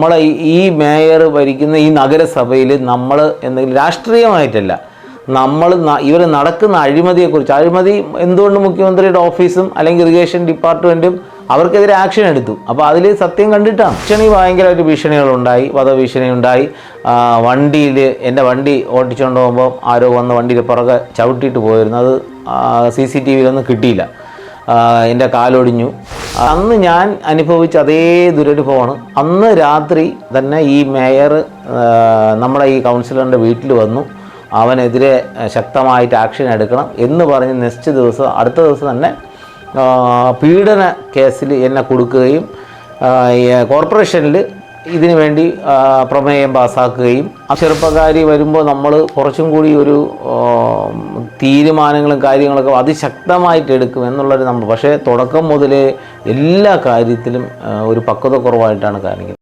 നമ്മളെ ഈ മേയർ ഭരിക്കുന്ന ഈ നഗരസഭയിൽ നമ്മൾ എന്തെങ്കിലും രാഷ്ട്രീയമായിട്ടല്ല, ഇവർ നടക്കുന്ന അഴിമതിയെക്കുറിച്ച്, അഴിമതി എന്തുകൊണ്ട് മുഖ്യമന്ത്രിയുടെ ഓഫീസും അല്ലെങ്കിൽ ഇറിഗേഷൻ ഡിപ്പാർട്ട്മെൻറ്റും അവർക്കെതിരെ ആക്ഷൻ എടുത്തു. അപ്പോൾ അതിൽ സത്യം കണ്ടിട്ടാണ്. ഭയങ്കരമായിട്ട് ഭീഷണികളുണ്ടായി, വധഭീഷണി ഉണ്ടായി. വണ്ടിയിൽ എൻ്റെ വണ്ടി ഓടിച്ചുകൊണ്ട് പോകുമ്പോൾ ആരോ വന്ന് വണ്ടിയിൽ പുറകെ ചവിട്ടിയിട്ട് പോയിരുന്നു. അത് CCTVയിലൊന്നും കിട്ടിയില്ല. എൻ്റെ കാലൊടിഞ്ഞു. അന്ന് ഞാൻ അനുഭവിച്ച അതേ ദുരനുഭവമാണ്. അന്ന് രാത്രി തന്നെ ഈ മേയർ നമ്മുടെ ഈ കൗൺസിലറിൻ്റെ വീട്ടിൽ വന്നു, അവനെതിരെ ശക്തമായിട്ട് ആക്ഷൻ എടുക്കണം എന്ന് പറഞ്ഞ് നെക്സ്റ്റ് ദിവസം, അടുത്ത ദിവസം തന്നെ പീഡന കേസിൽ എന്നെ കൊടുക്കുകയും കോർപ്പറേഷനിൽ ഇതിനു വേണ്ടി പ്രമേയം പാസ്സാക്കുകയും, ആ ചെറുപ്പക്കാരി വരുമ്പോൾ നമ്മൾ കുറച്ചും കൂടി ഒരു തീരുമാനങ്ങളും കാര്യങ്ങളൊക്കെ അതിശക്തമായിട്ട് എടുക്കും എന്നുള്ളൊരു നമ്മൾ, പക്ഷേ തുടക്കം മുതലേ എല്ലാ കാര്യത്തിലും ഒരു പക്വത കുറവായിട്ടാണ് കാണിക്കുന്നത്.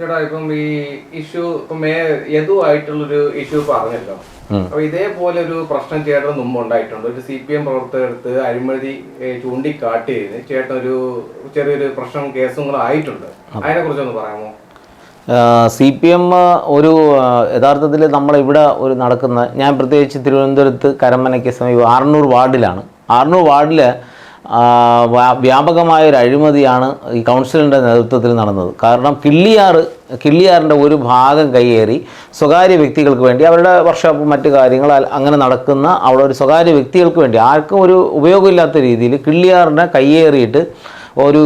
ചേട്ടാ, ഇപ്പം ഈ ഇഷ്യൂ ഇപ്പം യദുവായിട്ടുള്ളൊരു ഇഷ്യൂ പറഞ്ഞല്ലോ. അപ്പൊ ഇതേപോലെ ഒരു പ്രശ്നം ചേട്ടന് മുമ്പ് ഉണ്ടായിട്ടുണ്ട്. ഒരു CPM പ്രവർത്തകർക്ക് അഴിമതി ചൂണ്ടിക്കാട്ടിയതിന് ചേട്ടൻ ഒരു ചെറിയൊരു പ്രശ്നം കേസുകളും ആയിട്ടുണ്ട്. അതിനെ കുറിച്ചൊന്ന് പറയാമോ? CPM ഒരു യഥാർത്ഥത്തിൽ നമ്മളിവിടെ ഒരു നടക്കുന്ന, ഞാൻ പ്രത്യേകിച്ച് തിരുവനന്തപുരത്ത് കരമനയ്ക്ക് സമീപം 600 വാർഡിലാണ്. 600 വാർഡിൽ വ്യാപകമായൊരു അഴിമതിയാണ് ഈ കൗൺസിലിൻ്റെ നേതൃത്വത്തിൽ നടന്നത്. കാരണം കിള്ളിയാറിൻ്റെ ഒരു ഭാഗം കയ്യേറി സ്വകാര്യ വ്യക്തികൾക്ക് വേണ്ടി, അവരുടെ വർക്ക്ഷോപ്പ് മറ്റു കാര്യങ്ങൾ അങ്ങനെ നടക്കുന്ന അവിടെ ഒരു സ്വകാര്യ വ്യക്തികൾക്ക് വേണ്ടി, ആർക്കും ഒരു ഉപയോഗമില്ലാത്ത രീതിയിൽ കിള്ളിയാറിനെ കയ്യേറിയിട്ട് ഒരു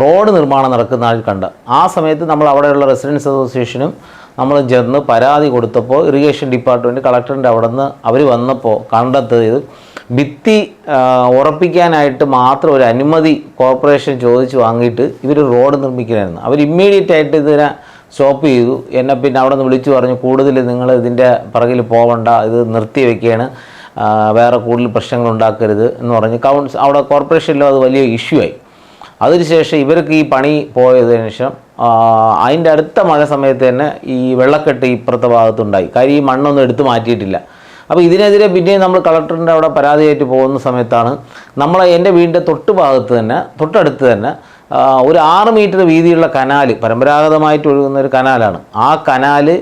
റോഡ് നിർമ്മാണം നടക്കുന്ന ആൾ കണ്ട. ആ സമയത്ത് നമ്മൾ അവിടെയുള്ള റെസിഡൻസ് അസോസിയേഷനും നമ്മൾ ചെന്ന് പരാതി കൊടുത്തപ്പോൾ ഇറിഗേഷൻ ഡിപ്പാർട്ട്മെൻറ്റ് കളക്ടറിൻ്റെ അവിടെ നിന്ന് അവർ വന്നപ്പോൾ കണ്ടെത്തിയത് ഭിത്തി ഉറപ്പിക്കാനായിട്ട് മാത്രം ഒരു അനുമതി കോർപ്പറേഷൻ ചോദിച്ച് വാങ്ങിയിട്ട് ഇവർ റോഡ് നിർമ്മിക്കണമായിരുന്നു. അവർ ഇമ്മീഡിയറ്റ് ആയിട്ട് ഇതിനെ സ്റ്റോപ്പ് ചെയ്തു. എന്നെ പിന്നെ അവിടെ നിന്ന് വിളിച്ചു പറഞ്ഞു, കൂടുതൽ നിങ്ങൾ ഇതിൻ്റെ പിറകിൽ പോകണ്ട, ഇത് നിർത്തി വയ്ക്കുകയാണ്, വേറെ കൂടുതൽ പ്രശ്നങ്ങൾ ഉണ്ടാക്കരുത് എന്ന് പറഞ്ഞ് അവിടെ കോർപ്പറേഷനിലും അത് വലിയ ഇഷ്യൂ ആയി. അതിനുശേഷം ഇവർക്ക് ഈ പണി പോയതിനു ശേഷം അതിൻ്റെ അടുത്ത മഴ സമയത്ത് തന്നെ ഈ വെള്ളക്കെട്ട് ഇപ്പുറത്തെ ഭാഗത്തുണ്ടായി. കാര്യം ഈ മണ്ണൊന്നും എടുത്തു മാറ്റിയിട്ടില്ല. അപ്പോൾ ഇതിനെതിരെ പിന്നെയും നമ്മൾ കളക്ടറിൻ്റെ അവിടെ പരാതിയായിട്ട് പോകുന്ന സമയത്താണ് എൻ്റെ വീടിൻ്റെ തൊട്ടടുത്ത് തന്നെ ഒരു 6 മീറ്റർ വീതിയുള്ള കനാല്, പരമ്പരാഗതമായിട്ട് ഒഴുകുന്ന ഒരു കനാലാണ്. ആ കനാല്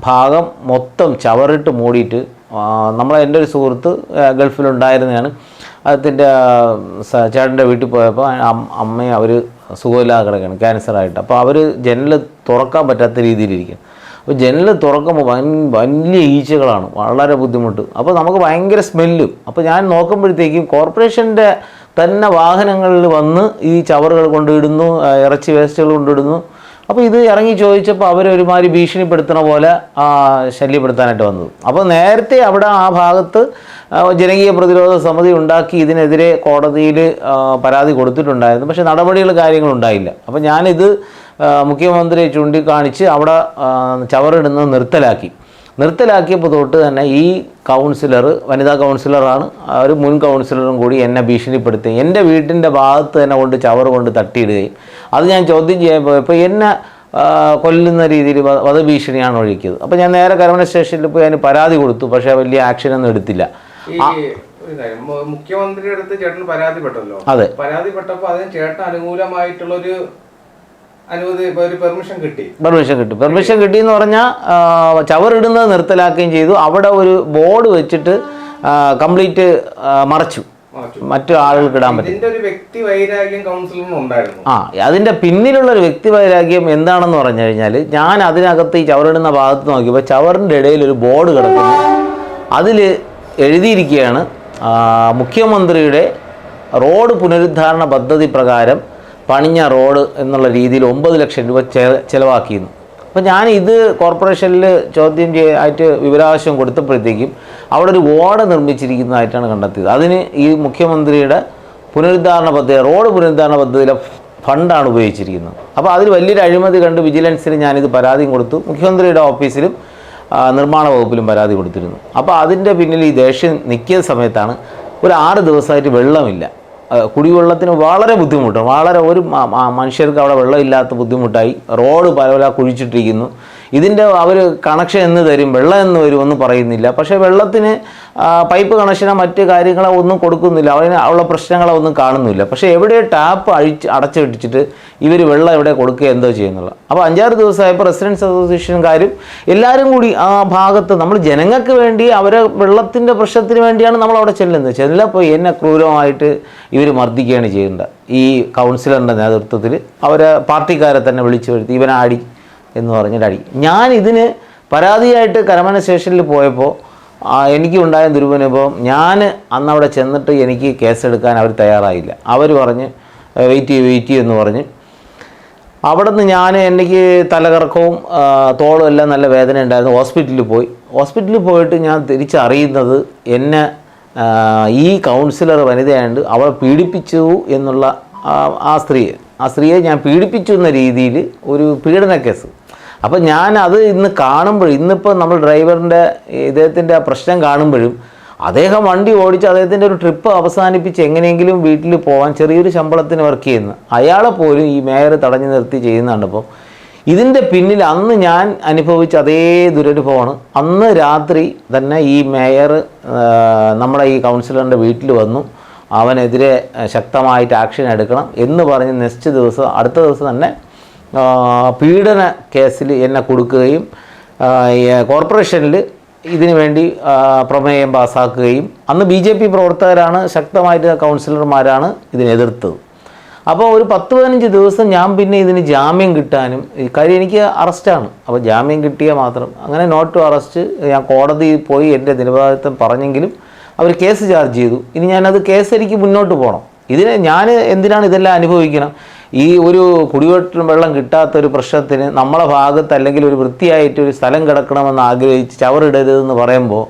ഭാഗം മൊത്തം ചവറിട്ട് മൂടിയിട്ട് എൻ്റെ ഒരു സുഹൃത്ത് ഗൾഫിലുണ്ടായിരുന്നതാണ്. അതിൻ്റെ ചേട്ടൻ്റെ വീട്ടിൽ പോയപ്പോൾ അമ്മയെ അവർ സുഖമില്ലാതെ കിടക്കുകയാണ്, ക്യാൻസറായിട്ട്. അപ്പോൾ അവർ ജനൽ തുറക്കാൻ പറ്റാത്ത രീതിയിലിരിക്കും. അപ്പോൾ ജനൽ തുറക്കുമ്പോൾ വലിയ ഈച്ചകളാണ്, വളരെ ബുദ്ധിമുട്ട്. അപ്പോൾ നമുക്ക് ഭയങ്കര സ്മെല്ലും. അപ്പോൾ ഞാൻ നോക്കുമ്പോഴത്തേക്കും കോർപ്പറേഷൻ്റെ തന്നെ വാഹനങ്ങളിൽ വന്ന് ഈ ചവറുകൾ കൊണ്ടിടുന്നു, ഇറച്ചി വേസ്റ്റുകൾ കൊണ്ടിടുന്നു. അപ്പോൾ ഇത് ഇറങ്ങി ചോദിച്ചപ്പോൾ അവരൊരുമാതിരി ഭീഷണിപ്പെടുത്തുന്ന പോലെ ശല്യപ്പെടുത്താനായിട്ട് വന്നത്. അപ്പോൾ നേരത്തെ അവിടെ ആ ഭാഗത്ത് ജനകീയ പ്രതിരോധ സമിതി ഉണ്ടാക്കി ഇതിനെതിരെ കോടതിയിൽ പരാതി കൊടുത്തിട്ടുണ്ടായിരുന്നു. പക്ഷേ കാര്യങ്ങളുണ്ടായില്ല. അപ്പോൾ ഞാനിത് മുഖ്യമന്ത്രിയെ ചൂണ്ടിക്കാണിച്ച് അവിടെ ചവറിടുന്നത് നിർത്തലാക്കിയപ്പോൾ തൊട്ട് തന്നെ ഈ കൗൺസിലർ, വനിതാ കൗൺസിലറാണ്, ഒരു മുൻ കൗൺസിലറും കൂടി എന്നെ ഭീഷണിപ്പെടുത്തി എൻ്റെ വീട്ടിൻ്റെ ഭാഗത്ത് തന്നെ കൊണ്ട് ചവറ് കൊണ്ട് തട്ടിയിടുകയും, അത് ഞാൻ ചോദ്യം ചെയ്യാൻ പോയപ്പോൾ എന്നെ കൊല്ലുന്ന രീതിയിൽ വധഭീഷണിയാണ് ഒഴുക്കിയത്. അപ്പോൾ ഞാൻ നേരെ കരമന സ്റ്റേഷനിൽ പോയി അതിന് പരാതി കൊടുത്തു. പക്ഷേ വലിയ ആക്ഷനൊന്നും എടുത്തില്ല. മുഖ്യമന്ത്രിയുടെ അടുത്ത് ചേട്ടൻ പരാതിപ്പെട്ടല്ലോ. അതെ, പരാതിപ്പെട്ടപ്പോൾ അതിന് ചേട്ടൻ അനുകൂലമായിട്ടുള്ളൊരു പെർമിഷൻ കിട്ടി. പെർമിഷൻ കിട്ടിയെന്ന് പറഞ്ഞാൽ ചവറിടുന്നത് നിർത്തലാക്കുകയും ചെയ്തു. അവിടെ ഒരു ബോർഡ് വെച്ചിട്ട് കംപ്ലീറ്റ് മറച്ചു, മറ്റു ആളുകൾക്ക് ഇടാൻ പറ്റും. അതിൻ്റെ പിന്നിലുള്ള ഒരു വ്യക്തി വൈരാഗ്യം എന്താണെന്ന് പറഞ്ഞു കഴിഞ്ഞാൽ, ഞാൻ അതിനകത്ത് ഈ ചവറിടുന്ന ഭാഗത്ത് നോക്കിയപ്പോൾ ചവറിൻ്റെ ഇടയിൽ ഒരു ബോർഡ് കിടക്കുന്നു. അതിൽ എഴുതിയിരിക്കുകയാണ്, മുഖ്യമന്ത്രിയുടെ റോഡ് പുനരുദ്ധാരണ പദ്ധതി പ്രകാരം പണിഞ്ഞ റോഡ് എന്നുള്ള രീതിയിൽ 9 ലക്ഷം രൂപ ചിലവാക്കിയിരുന്നു. അപ്പോൾ ഞാൻ ഇത് കോർപ്പറേഷനിൽ ചോദ്യം ആയിട്ട് വിവരാവകാശം കൊടുത്തപ്പോഴത്തേക്കും അവിടെ ഒരു ഓട നിർമ്മിച്ചിരിക്കുന്നതായിട്ടാണ് കണ്ടെത്തിയത്. അതിന് ഈ മുഖ്യമന്ത്രിയുടെ പുനരുദ്ധാരണ പദ്ധതി, റോഡ് പുനരുദ്ധാരണ പദ്ധതിയിലെ ഫണ്ടാണ് ഉപയോഗിച്ചിരിക്കുന്നത്. അപ്പോൾ അതിൽ വലിയൊരു അഴിമതി കണ്ട് വിജിലൻസിന് ഞാനിത് പരാതിയും കൊടുത്തു. മുഖ്യമന്ത്രിയുടെ ഓഫീസിലും നിർമ്മാണ വകുപ്പിലും പരാതി കൊടുത്തിരുന്നു. അപ്പോൾ അതിൻ്റെ പിന്നിൽ ഈ ദേഷ്യം നിൽക്കുന്ന സമയത്താണ് ഒരു 6 ദിവസമായിട്ട് വെള്ളമില്ല. കുടിവെള്ളത്തിന് വളരെ ബുദ്ധിമുട്ടാണ്. ഒരു മനുഷ്യർക്ക് അവിടെ വെള്ളമില്ലാത്ത ബുദ്ധിമുട്ടായി. റോഡ് പല കുഴിച്ചിട്ടിരിക്കുന്നു. ഇതിൻ്റെ അവർ കണക്ഷൻ എന്ന് തരും, വെള്ളം എന്ന് വരും ഒന്നും പറയുന്നില്ല. പക്ഷേ വെള്ളത്തിന് പൈപ്പ് കണക്ഷനോ മറ്റ് കാര്യങ്ങളോ ഒന്നും കൊടുക്കുന്നില്ല, അതിന് ഉള്ള പ്രശ്നങ്ങളോ ഒന്നും കാണുന്നില്ല. പക്ഷേ എവിടെ ടാപ്പ് അടച്ചിട്ടിട്ട് ഇവർ വെള്ളം എവിടെ കൊടുക്കുക എന്തോ ചെയ്യുന്നുള്ള. അപ്പോൾ 5-6 ദിവസമായപ്പോൾ റെസിഡൻസ് അസോസിയേഷൻകാരും എല്ലാവരും കൂടി ആ ഭാഗത്ത് നമ്മൾ ജനങ്ങൾക്ക് വേണ്ടി അവരെ വെള്ളത്തിൻ്റെ പ്രശ്നത്തിന് വേണ്ടിയാണ് നമ്മൾ അവിടെ ചെല്ലപ്പോൾ എന്നെ ക്രൂരമായിട്ട് ഇവർ മർദ്ദിക്കുകയാണ് ചെയ്യേണ്ടത്. ഈ കൗൺസിലറിൻ്റെ നേതൃത്വത്തിൽ അവരെ പാർട്ടിക്കാരെ തന്നെ വിളിച്ചു വരുത്തി ഇവനാടി എന്ന് പറഞ്ഞിട്ട് അടി. ഞാൻ ഇതിന് പരാതിയായിട്ട് കരമന സ്റ്റേഷനിൽ പോയപ്പോൾ എനിക്കുണ്ടായ ദുരനുഭവം, ഞാൻ അന്നവിടെ ചെന്നിട്ട് എനിക്ക് കേസെടുക്കാൻ അവർ തയ്യാറായില്ല. അവർ പറഞ്ഞ് വെയിറ്റ് ചെയ്യുമെന്ന് പറഞ്ഞ് അവിടെ നിന്ന് എനിക്ക് തലകറക്കവും തോളും എല്ലാം നല്ല വേദന ഉണ്ടായിരുന്നു. ഹോസ്പിറ്റലിൽ പോയിട്ട് ഞാൻ തിരിച്ചറിയുന്നത് എന്നെ ഈ കൗൺസിലർ വനിതയായതുകൊണ്ട് അവൾ പീഡിപ്പിച്ചു എന്നുള്ള ആ സ്ത്രീയെ ഞാൻ പീഡിപ്പിച്ചു എന്ന രീതിയിൽ ഒരു പീഡന കേസ്. അപ്പം അത് ഇന്ന് കാണുമ്പോൾ, ഇന്നിപ്പോൾ നമ്മൾ ഡ്രൈവറിൻ്റെ ഇദ്ദേഹത്തിൻ്റെ ആ പ്രശ്നം കാണുമ്പോഴും അദ്ദേഹം വണ്ടി ഓടിച്ച് അദ്ദേഹത്തിൻ്റെ ഒരു ട്രിപ്പ് അവസാനിപ്പിച്ച് എങ്ങനെയെങ്കിലും വീട്ടിൽ പോകാൻ ചെറിയൊരു ശമ്പളത്തിന് വർക്ക് ചെയ്യുന്നു അയാളെ പോലും ഈ മേയർ തടഞ്ഞു നിർത്തി ചെയ്യുന്നുണ്ട്. അപ്പോൾ ഇതിൻ്റെ പിന്നിൽ അന്ന് ഞാൻ അനുഭവിച്ച അതേ ദുരനുഭവമാണ്. അന്ന് രാത്രി തന്നെ ഈ മേയർ നമ്മുടെ ഈ കൗൺസിലറിൻ്റെ വീട്ടിൽ വന്നു, അവനെതിരെ ശക്തമായിട്ട് ആക്ഷൻ എടുക്കണം എന്ന് പറഞ്ഞ് അടുത്ത ദിവസം തന്നെ പീഡന കേസിൽ എന്നെ കൊടുക്കുകയും കോർപ്പറേഷനിൽ ഇതിനു വേണ്ടി പ്രമേയം പാസ്സാക്കുകയും, അന്ന് BJP പ്രവർത്തകരാണ്, ശക്തമായിട്ട് കൗൺസിലർമാരാണ് ഇതിനെ എതിർത്തത്. അപ്പോൾ ഒരു 10-15 ദിവസം ഞാൻ പിന്നെ ഇതിന് ജാമ്യം കിട്ടാനും, കാര്യം എനിക്ക് അറസ്റ്റാണ്, അപ്പോൾ ജാമ്യം കിട്ടിയാൽ മാത്രം, അങ്ങനെ നോട്ട് ടു അറസ്റ്റ് ഞാൻ കോടതിയിൽ പോയി എൻ്റെ നിരപരാധിത്വം പറഞ്ഞെങ്കിലും അവർ കേസ് ചാർജ് ചെയ്തു. ഇനി ഞാനത് കേസ് എനിക്ക് മുന്നോട്ട് പോകണം. ഞാൻ എന്തിനാണ് ഇതെല്ലാം അനുഭവിക്കണം? ഈ ഒരു വെള്ളം കിട്ടാത്തൊരു പ്രശ്നത്തിന് നമ്മളെ ഭാഗത്ത് അല്ലെങ്കിൽ ഒരു വൃത്തിയായിട്ട് ഒരു സ്ഥലം കിടക്കണമെന്ന് ആഗ്രഹിച്ച് ചവറിടരുതെന്ന് പറയുമ്പോൾ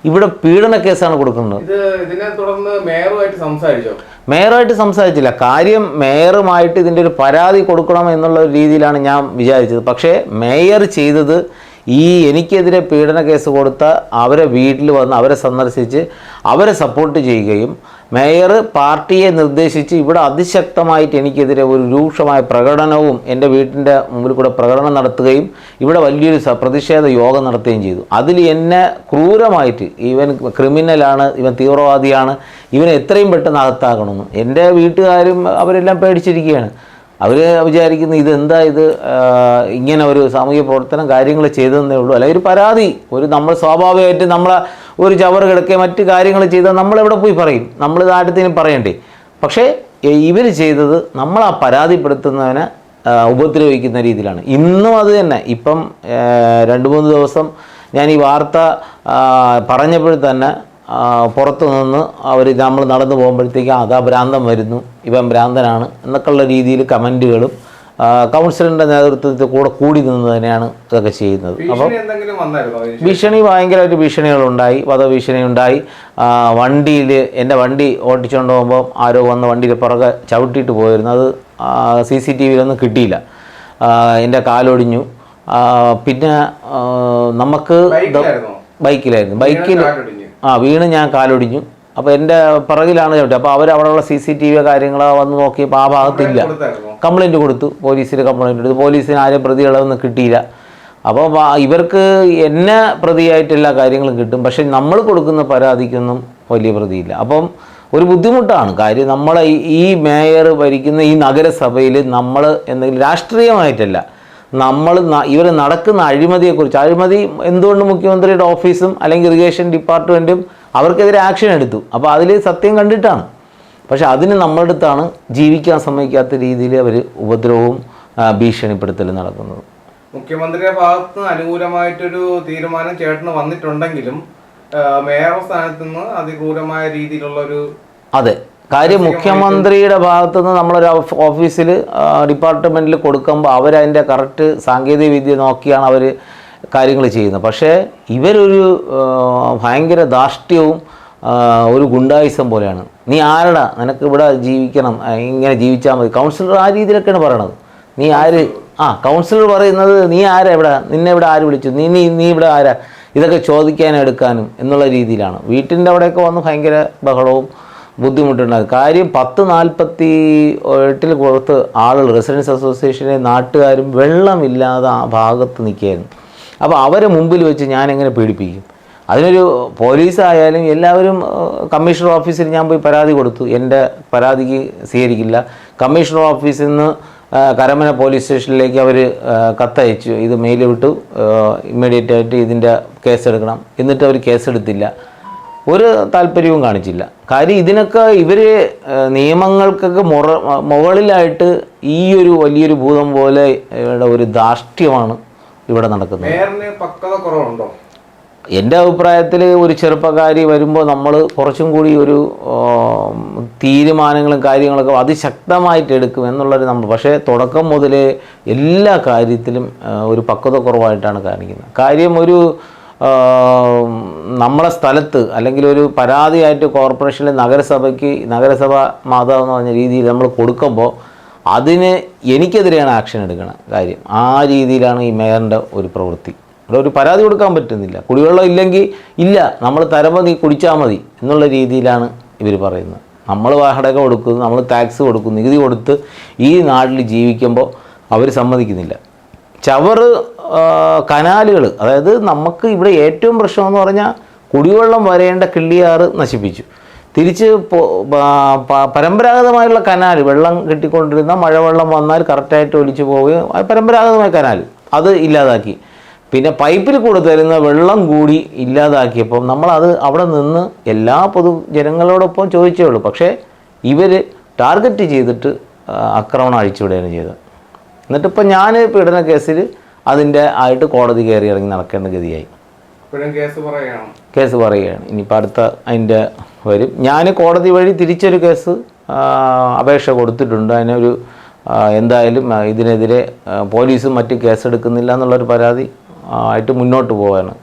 ഇവിടെ പീഡന കേസാണ് കൊടുക്കുന്നത്. ഇതിനെ തുടർന്ന് മേയറുമായിട്ട് സംസാരിച്ചില്ല. കാര്യം മേയറുമായിട്ട് ഇതിൻ്റെ ഒരു പരാതി കൊടുക്കണം എന്നുള്ള രീതിയിലാണ് ഞാൻ വിചാരിച്ചത്. പക്ഷേ മേയർ ചെയ്തത് എനിക്കെതിരെ പീഡന കേസ് കൊടുത്ത അവരെ വീട്ടിൽ വന്ന് അവരെ സന്ദർശിച്ച് അവരെ സപ്പോർട്ട് ചെയ്യുകയും മേയർ പാർട്ടിയെ നിർദ്ദേശിച്ച് ഇവിടെ അതിശക്തമായിട്ട് എനിക്കെതിരെ ഒരു രൂക്ഷമായ പ്രകടനവും എൻ്റെ വീട്ടിൻ്റെ മുമ്പിൽ കൂടെ പ്രകടനം നടത്തുകയും ഇവിടെ വലിയൊരു പ്രതിഷേധ യോഗം നടത്തുകയും ചെയ്തു. അതിൽ എന്നെ ക്രൂരമായിട്ട് ഇവൻ ക്രിമിനലാണ്, ഇവൻ തീവ്രവാദിയാണ്, ഇവനെ എത്രയും പെട്ടെന്ന് അകത്താക്കണമെന്ന് എൻ്റെ വീട്ടുകാരും അവരെല്ലാം പേടിച്ചിരിക്കുകയാണ്. അവർ വിചാരിക്കുന്നു ഇതെന്താ ഇങ്ങനെ ഒരു സാമൂഹിക പ്രവർത്തനം കാര്യങ്ങൾ ചെയ്തതെന്നേ ഉള്ളൂ, അല്ലെങ്കിൽ ഒരു പരാതി നമ്മൾ സ്വാഭാവികമായിട്ട് നമ്മളെ ഒരു ചവറ് കിടക്കുക മറ്റ് കാര്യങ്ങൾ ചെയ്താൽ നമ്മളെവിടെ പോയി പറയും, നമ്മൾ നാട്ടിൽ പറയണ്ടേ. പക്ഷേ ഇവർ ചെയ്തത് നമ്മൾ ആ പരാതിപ്പെടുത്തുന്നവനെ ഉപദ്രവിക്കുന്ന രീതിയിലാണ്. ഇന്നും അത് തന്നെ. ഇപ്പം 2-3 ദിവസം ഞാൻ ഈ വാർത്ത പറഞ്ഞപ്പോൾ തന്നെ പുറത്തു നിന്ന് നമ്മൾ നടന്നു പോകുമ്പോഴത്തേക്കും അതാ ഭ്രാന്തം വരുന്നു, ഇവൻ ഭ്രാന്തനാണ് എന്നൊക്കെയുള്ള രീതിയിൽ കമൻറ്റുകളും കൗൺസിലറിൻ്റെ നേതൃത്വത്തിൽ കൂടി നിന്ന് തന്നെയാണ് ഇതൊക്കെ ചെയ്യുന്നത്. അപ്പം ഭയങ്കരമായിട്ട് ഭീഷണികളുണ്ടായി, വധഭീഷണി ഉണ്ടായി. വണ്ടിയിൽ എൻ്റെ വണ്ടി ഓടിച്ചുകൊണ്ട് പോകുമ്പോൾ ആരോ വന്ന് വണ്ടിയിൽ പുറകെ ചവിട്ടിയിട്ട് പോയിരുന്നു. അത് CCTVയിലൊന്നും കിട്ടിയില്ല. എൻ്റെ കാലൊടിഞ്ഞു. പിന്നെ നമുക്ക് ബൈക്കിലായിരുന്നു, വീണ് ഞാൻ കാലൊടിഞ്ഞു. അപ്പോൾ എൻ്റെ പിറകിലാണ് ചവിട്ടി. അപ്പോൾ അവരവിടെയുള്ള CCTV കാര്യങ്ങളോ വന്ന് നോക്കിയപ്പോൾ ആ ഭാഗത്തില്ല. കംപ്ലയിൻറ്റ് കൊടുത്തു, പോലീസിൽ കംപ്ലയിൻറ്റ് കൊടുത്തു. പോലീസിന് ആരും പ്രതികളൊന്നും കിട്ടിയില്ല. അപ്പോൾ ഇവർക്ക് എന്നെ പ്രതിയായിട്ട് എല്ലാ കാര്യങ്ങളും കിട്ടും, പക്ഷേ നമ്മൾ കൊടുക്കുന്ന പരാതിക്കൊന്നും വലിയ പ്രതിയില്ല. അപ്പം ഒരു ബുദ്ധിമുട്ടാണ്. കാര്യം നമ്മളെ ഈ മേയർ ഭരിക്കുന്ന ഈ നഗരസഭയിൽ നമ്മൾ എന്തെങ്കിലും രാഷ്ട്രീയമായിട്ടല്ല, ഇവർ നടക്കുന്ന അഴിമതിയെക്കുറിച്ച്, അഴിമതി എന്തുകൊണ്ട് മുഖ്യമന്ത്രിയുടെ ഓഫീസും അല്ലെങ്കിൽ ഇറിഗേഷൻ ഡിപ്പാർട്ട്മെൻറ്റും അവർക്കെതിരെ ആക്ഷൻ എടുത്തു. അപ്പോൾ അതിൽ സത്യം കണ്ടിട്ടാണ്. പക്ഷെ അതിന് നമ്മുടെ അടുത്താണ് ജീവിക്കാൻ സമ്മതിക്കാത്ത രീതിയിൽ അവർ ഉപദ്രവവും ഭീഷണിപ്പെടുത്തലും നടക്കുന്നത്. മുഖ്യമന്ത്രിയുടെ ഭാഗത്ത് നിന്ന് അനുകൂലമായിട്ടൊരു തീരുമാനം ചേട്ടന് വന്നിട്ടുണ്ടെങ്കിലും മേയർ സ്ഥാനത്ത് നിന്ന് അതിക്രൂരമായ രീതിയിലുള്ളൊരു അതെ കാര്യം മുഖ്യമന്ത്രിയുടെ ഭാഗത്തുനിന്ന് നമ്മളൊരു ഓഫീസിൽ ഡിപ്പാർട്ട്മെൻറ്റിൽ കൊടുക്കുമ്പോൾ അവരതിൻ്റെ കറക്റ്റ് സാങ്കേതിക വിദ്യ നോക്കിയാണ് അവർ കാര്യങ്ങൾ ചെയ്യുന്നത്. പക്ഷേ ഇവരൊരു ഭയങ്കര ധാർഷ്ട്യവും ഒരു ഗുണ്ടായിസം പോലെയാണ്. നീ ആരടാ, നിനക്ക് ഇവിടെ ജീവിക്കണം, ഇങ്ങനെ ജീവിച്ചാൽ മതി. കൗൺസിലർ ആ രീതിയിലൊക്കെയാണ് പറയണത്. നീ ആര്? കൗൺസിലർ പറയുന്നത് നീ ആരാ, ഇവിടെ നിന്നെ ഇവിടെ ആര് വിളിച്ചു, നീ ഇവിടെ ആരാ, ഇതൊക്കെ ചോദിക്കാനും എടുക്കാനും എന്നുള്ള രീതിയിലാണ്. വീട്ടിൻ്റെ അവിടെയൊക്കെ വന്ന് ഭയങ്കര ബഹളവും ബുദ്ധിമുട്ടുണ്ടാകും. കാര്യം 10:48 പുറത്ത് ആളുകൾ റെസിഡൻസ് അസോസിയേഷനെ നാട്ടുകാരും വെള്ളമില്ലാതെ ആ ഭാഗത്ത് നിൽക്കുകയായിരുന്നു. അപ്പോൾ അവരെ മുമ്പിൽ വെച്ച് ഞാൻ എങ്ങനെ പീഡിപ്പിക്കും? അതിനൊരു പോലീസായാലും എല്ലാവരും കമ്മീഷണർ ഓഫീസിൽ ഞാൻ പോയി പരാതി കൊടുത്തു. എൻ്റെ പരാതിക്ക് സ്വീകരിക്കില്ല. കമ്മീഷണർ ഓഫീസിൽ നിന്ന് കരമന പോലീസ് സ്റ്റേഷനിലേക്ക് അവർ കത്തയച്ചു, ഇത് മെയിൽ വിട്ടു, ഇമ്മീഡിയറ്റ് ആയിട്ട് ഇതിൻ്റെ കേസെടുക്കണം. എന്നിട്ട് അവർ കേസെടുത്തില്ല, ഒരു താല്പര്യവും കാണിച്ചില്ല. കാര്യം ഇതിനൊക്കെ ഇവർ നിയമങ്ങൾക്കൊക്കെ മുകളിലായിട്ട് ഈ ഒരു വലിയൊരു ഭൂതം പോലെ ഒരു ധാർഷ്ട്യമാണ് ഇവിടെ നടക്കുന്നത്. മേയറിന് പക്വത കുറവുണ്ടോ? എൻ്റെ അഭിപ്രായത്തിൽ ഒരു ചെറുപ്പക്കാരി വരുമ്പോൾ നമ്മൾ കുറച്ചും കൂടി ഒരു തീരുമാനങ്ങളും കാര്യങ്ങളൊക്കെ അതിശക്തമായിട്ട് എടുക്കും എന്നുള്ളൊരു നമ്മൾ, പക്ഷേ തുടക്കം മുതലേ എല്ലാ കാര്യത്തിലും ഒരു പക്വത കുറവായിട്ടാണ് കാണിക്കുന്നത്. കാര്യം ഒരു നമ്മളെ സ്ഥലത്ത് അല്ലെങ്കിൽ ഒരു പരാതിയായിട്ട് കോർപ്പറേഷനിലെ നഗരസഭ മാതാവ് എന്ന് പറഞ്ഞ രീതിയിൽ നമ്മൾ കൊടുക്കുമ്പോൾ അതിന് എനിക്കെതിരെയാണ് ആക്ഷൻ എടുക്കണം. കാര്യം ആ രീതിയിലാണ് ഈ മേയറിൻ്റെ ഒരു പ്രവൃത്തി. ഇവിടെ ഒരു പരാതി കൊടുക്കാൻ പറ്റുന്നില്ല. കുടിവെള്ളം ഇല്ലെങ്കിൽ ഇല്ല, നമ്മൾ തരുമ്പോൾ നീ കുടിച്ചാൽ മതി എന്നുള്ള രീതിയിലാണ് ഇവർ പറയുന്നത്. നമ്മൾ വാടക കൊടുക്കുന്നു, നമ്മൾ ടാക്സ് കൊടുക്കുന്നു, നികുതി കൊടുത്ത് ഈ നാട്ടിൽ ജീവിക്കുമ്പോൾ അവർ സമ്മതിക്കുന്നില്ല. ചവറ് കനാലുകൾ, അതായത് നമുക്ക് ഇവിടെ ഏറ്റവും പ്രശ്നമെന്ന് പറഞ്ഞാൽ കുടിവെള്ളം വരേണ്ട കിള്ളിയാറ് നശിപ്പിച്ചു. തിരിച്ച് പരമ്പരാഗതമായുള്ള കനാൽ, വെള്ളം കിട്ടിക്കൊണ്ടിരുന്ന മഴവെള്ളം വന്നാൽ കറക്റ്റായിട്ട് ഒലിച്ചു പോവുകയും പരമ്പരാഗതമായ കനാൽ അത് ഇല്ലാതാക്കി. പിന്നെ പൈപ്പിൽ കൂടെ തരുന്ന വെള്ളം കൂടി ഇല്ലാതാക്കിയപ്പോൾ നമ്മളത് അവിടെ നിന്ന് എല്ലാ പൊതുജനങ്ങളോടൊപ്പം ചോദിച്ചേ ഉള്ളൂ. പക്ഷേ ഇവർ ടാർഗറ്റ് ചെയ്തിട്ട് ആക്രമണം അഴിച്ചുവിടുകയാണ് ചെയ്തത്. എന്നിട്ടിപ്പോൾ ഞാൻ പീഡന കേസിൽ അതിൻ്റെ ആയിട്ട് കോടതി കയറി ഇറങ്ങി നടക്കേണ്ട ഗതിയായി. കേസ് പറയുകയാണ്. ഇനിയിപ്പോൾ അടുത്ത അതിൻ്റെ വരും. ഞാൻ കോടതി വഴി തിരിച്ചൊരു കേസ് അപേക്ഷ കൊടുത്തിട്ടുണ്ട്. അതിനൊരു എന്തായാലും ഇതിനെതിരെ പോലീസും മറ്റ് കേസെടുക്കുന്നില്ല എന്നുള്ളൊരു പരാതി ആയിട്ട് മുന്നോട്ട് പോവാണ്.